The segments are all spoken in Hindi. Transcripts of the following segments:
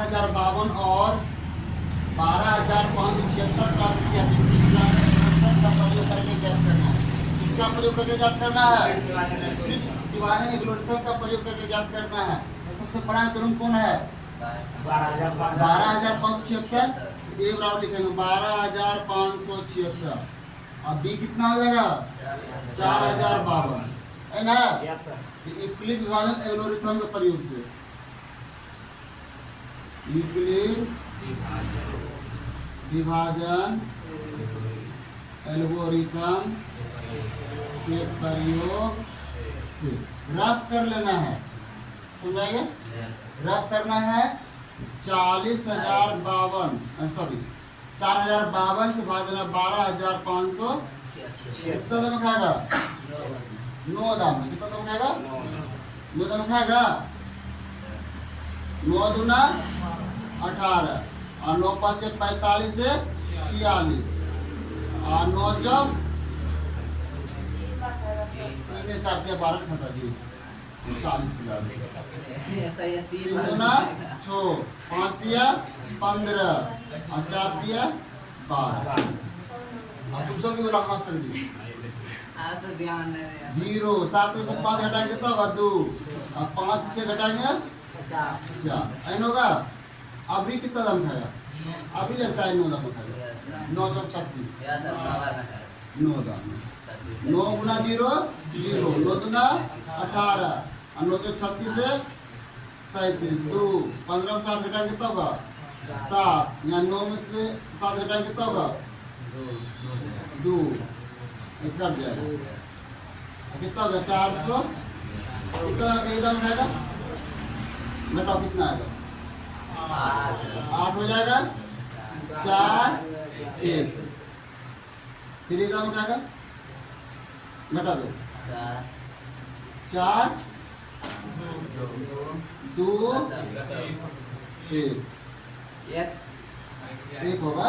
12,052 और 12,576 का प्रयोग करके ज्ञात करना है। इसका प्रयोग करके ज्ञात करना है, विभाजन गुणोत्तर का प्रयोग करके ज्ञात करना है। तो सबसे बड़ा क्रम कौन है? 12,576। ए बराबर लिखेंगे 12,576 और बी कितना हो जाएगा? 4,052 है ना। यूक्लिड विभाजन एल्गोरिथम के प्रयोग से, यूक्लिड विभाजन एल्गोरिथम के प्रयोग से रफ कर लेना है। सुनाइए, रफ करना है 4,052 से भाग देना 12,500। कितना दाम खाएगा? 9 दाम में कितना दाम खाएगा? 9 दाम खाएगा। 9 दूना 18 और 9 5 45 से 46 और 9 चौक 12 खाता जी 40 3 दूना 6 5 दिया 15 और 4 दिया 12। तुम सब भी बोला मास्टर जी 0 7 में से 5 घटाएंगे तो 2 और 5 से घटाएंगे 4 ऐन होगा। अभी कितना दाम खाएगा? अभी लगता है 9 दाम खाएगा। 9 चौक 36 9 दाम 9 गुना 0 0 9 दूना 18 और 9 चौक 36 से 37 2 15 में 7 घटाएंगे तब 7 या 9 में से 7 घटाएंगे तब 2 कट जाएगा। कितना हो गया? 400। कितना एकदम खाएगा? घटाओ कितना आएगा? 8 हो जाएगा। 4 1 फिर एकदम खाएगा घटा दो 4 2 1 होगा।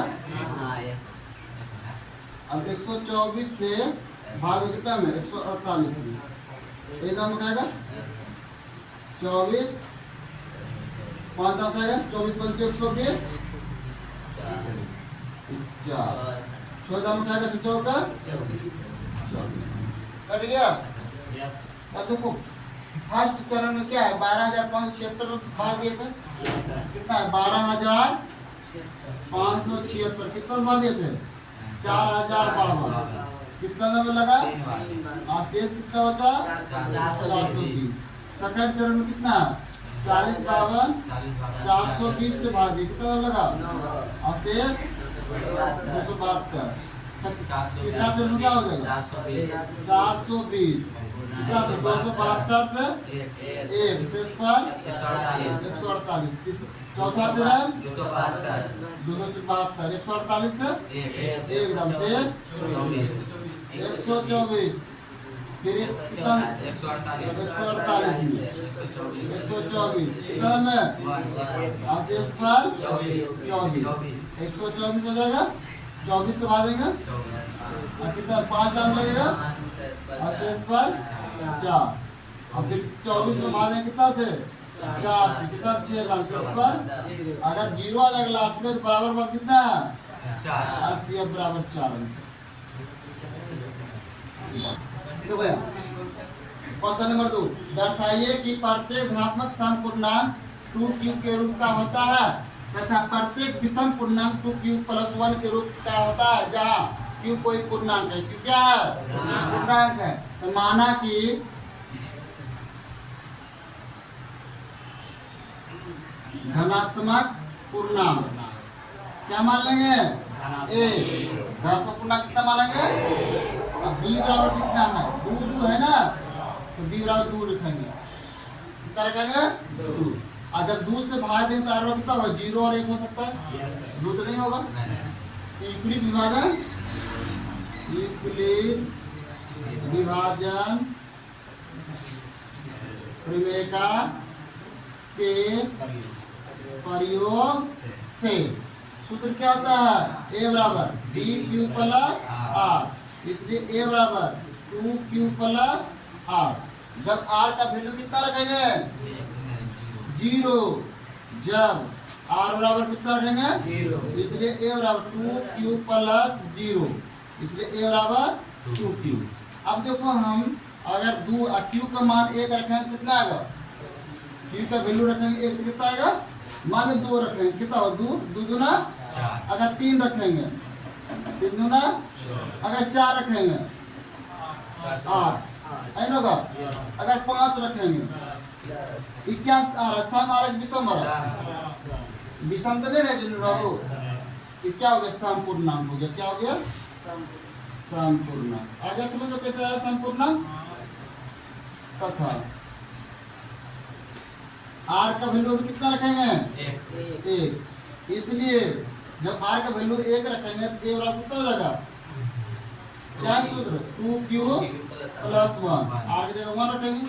अब 124 से भाग कितना में 148 में एकदम खाएगा 24 5 दाम खाएगा 24 5 120 4 6 दाम खाएगा 24 कट गया। अब देखो फर्स्ट चरण में क्या है? 12,576 में भाग दिए थे। कितना है? 12,576 कितना भाग दिए थे? 4,052। कितना दाम लगा? और शेष कितना बचा? 420। सेकंड चरण में कितना? 40 52 420 से भाग दिए कितना दाम लगा? और शेष 272। तीसरा चरण में क्या हो जाएगा? 420 कितना से 272 से 1 शेष पर 148। चौथा चरण 272 148 से एकदम शेष 124 फिर कितना 148 में 124 कितना में और शेष पर 24 124 हो जाएगा। 24 से भागेंगे और कितना 5 दाम लगेगा और शेष पर 4 और फिर 24 में भागेंगे कितना से 4 कितना 6 दाम शेष पर। अगर 0 आ जाएगा लास्ट में तो बराबर बात कितना 80 बराबर 4 क्वेश्चन नंबर 2 दर्शाइए कि प्रत्येक धनात्मक सम पूर्णांक 2q के रूप का होता है तथा प्रत्येक विषम पूर्णांक 2q + 1 के रूप का होता है जहाँ q कोई पूर्णांक है। q क्या है? पूर्णांक है। तो माना कि धनात्मक पूर्णांक क्या मान लेंगे? ए धनात्मक पूर्णांक कितना मान लेंगे? अब b बराबर कितना है? 2 2 है ना, तो b बराबर 2 लिखेंगे। कितना रखेंगे? 2। और जब 2 से भाग देंगे तो r कितना होगा? 0 और 1 हो सकता है। 2 तो नहीं होगा। यूक्लिड विभाजन प्रमेयिका के प्रयोग से सूत्र क्या होता है? a बराबर bq + r। इसलिए a बराबर 2q + r। जब r का वैल्यू कितना रखेंगे? 0। जब आर बराबर कितना रखेंगे 0, इसलिए ए बराबर 2q प्लस 0, इसलिए ए बराबर 2q। अब देखो हम अगर q का मान 1 रखें कितना आएगा, q का वैल्यू रखेंगे 1 तो कितना आएगा, मान लो 2 रखेंगे कितना होगा 2 2 दूना 4, अगर 3 रखेंगे 3 दूना, अगर 4 रखेंगे 8 है ना होगा, अगर 5 रखेंगे ये क्या आ रहा है, सम आ रहा है विषम आ रहा है, विषम तो नहीं है जिन बाबू, ये क्या हो गया समपूर्णांक हो गया, क्या हो गया समपूर्णांक। आगे समझो कैसे आया समपूर्णांक। तथा आर का वैल्यू अभी कितना रखेंगे 1, इसलिए जब आर का वैल्यू 1 रखेंगे तो ए बराबर कितना हो जाएगा, क्या है सूत्र 2q प्लस 1, आर की जगह 1 रखेंगे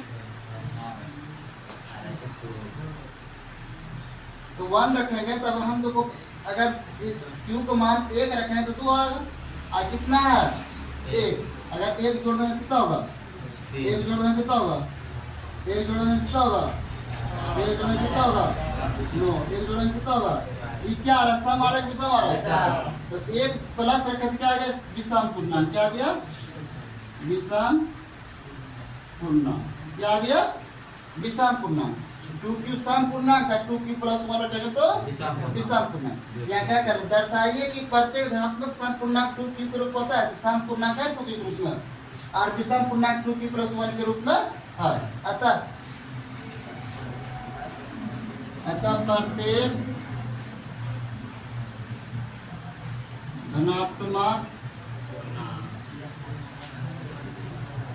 तो 1 रखेंगे, तब हम देखो अगर q का मान 1 रखेंगे तो 2 आएगा, और कितना है 1, अगर 1 जोड़ देंगे कितना होगा, 1 जोड़ देंगे कितना होगा, 1 जोड़ देंगे कितना होगा, 1 जोड़ देंगे कितना होगा 9, 1 जोड़ देंगे कितना होगा, ये क्या आ रहा है सम आ रहा है विषम आ रहा है, तो 1 प्लस रखे तो क्या आ गया विषम पूर्णांक, क्या आ गया विषम पूर्णांक, क्या आ गया विषम पूर्णांक। 2q सम पूर्णांक है, 2q प्लस 1 रखेंगे तो विषम पूर्णांक। यहाँ क्या कर दर्शाइए कि प्रत्येक धनात्मक सम पूर्णांक 2q के रूप में होता है, तो सम पूर्णांक है 2q के रूप में, और विषम पूर्णांक 2q प्लस 1 के रूप में है। अतः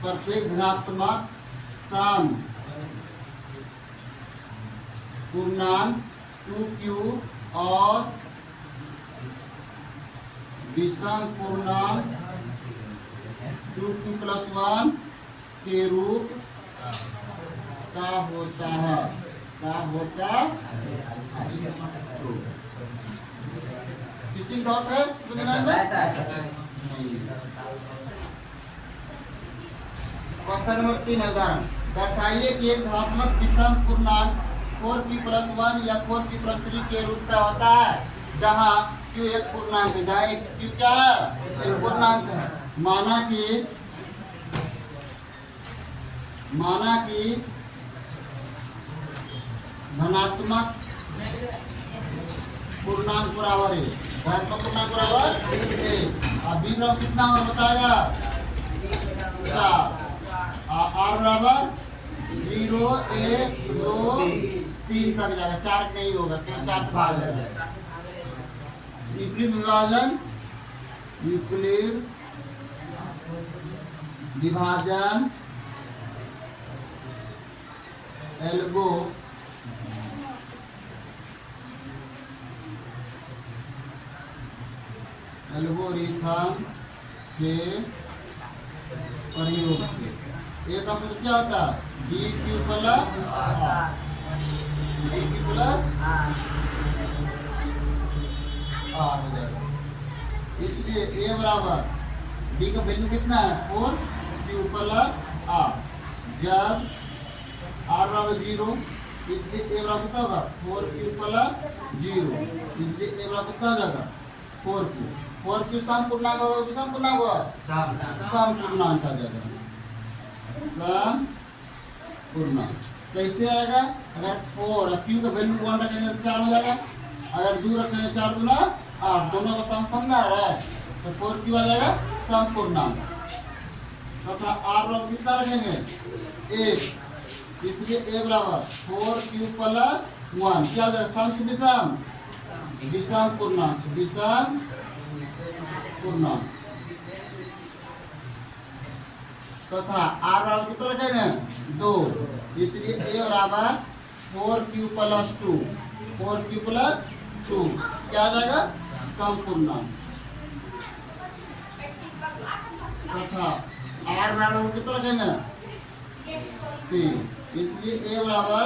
प्रत्येक धनात्मक सम पूर्णांक 2q और विषम पूर्णांक 2q प्लस 1 के रूप का होता है, किसी डॉट है समझना में। क्वेश्चन नंबर 3 है उदाहरण, दर्शाइए कि एक धनात्मक विषम पूर्णांक 4q प्लस 1 या 4q प्लस 3 के रूप का होता है, जहाँ q एक पूर्णांक है, जहाँ एक q क्या है एक पूर्णांक है। माना कि धनात्मक पूर्णांक बराबर है, धनात्मक पूर्णांक बराबर 1, अब विभव कितना और बताएगा 4, आर बराबर 0 1 2 3 तक जाएगा, 4 नहीं होगा क्योंकि 4 से भाग जाएगा। यूक्लिड विभाजन एल्गोरिथम के प्रयोग से एक का सूत्र क्या होता है dq प्लस r हो जाएगा। इसलिए a बराबर d का वैल्यू कितना है 4q प्लस r, जब r बराबर 0 इसलिए a बराबर कितना होगा 4q प्लस 0, इसलिए a बराबर कितना हो जाएगा 4q सम पूर्णांक होगा विषम पूर्णांक होगा सम पूर्णांक आ जाएगा, सम पूर्णांक कैसे आएगा, अगर 4 q का वैल्यू 1 रखेंगे तो 4 हो जाएगा, अगर 2 रखेंगे 4 दूना 8, दोनों अवस्था में सम ना रहा है तो 4q आ जाएगा सम पूर्णांक, तथा r बराबर कितना रखेंगे 1, इसलिए a बराबर 4q प्लस 1 क्या हो जाएगा सम की विषम विषम पूर्णांक तथा r बराबर कितना रखेंगे 2, इसलिए a बराबर 4q प्लस 2 क्या आ जाएगा समपूर्णांक, तथा r बराबर कितना रखेंगे 3, इसलिए a बराबर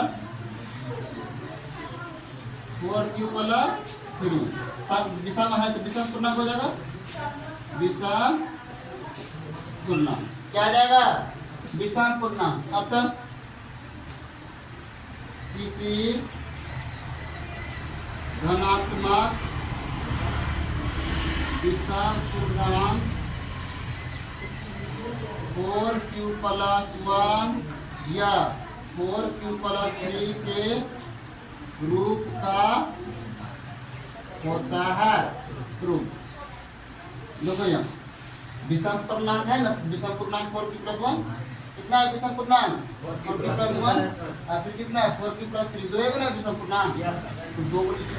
4q प्लस 3 विषम है तो विषम पूर्णांक हो जाएगा, विषम पूर्णांक क्या आ जाएगा विषम पूर्णांक। अतः किसी धनात्मक विषम पूर्णांक 4q+1 या 4q+3 के रूप का होता है। प्रूफ देखो यहाँ विषम पूर्णांक है ना, विषम पूर्णांक 4q+1 कितना है? विषम पूर्णांक 4q+1 और फिर कितना है 4q+3, दो है ना विषम पूर्णांक। तो दो को लिखो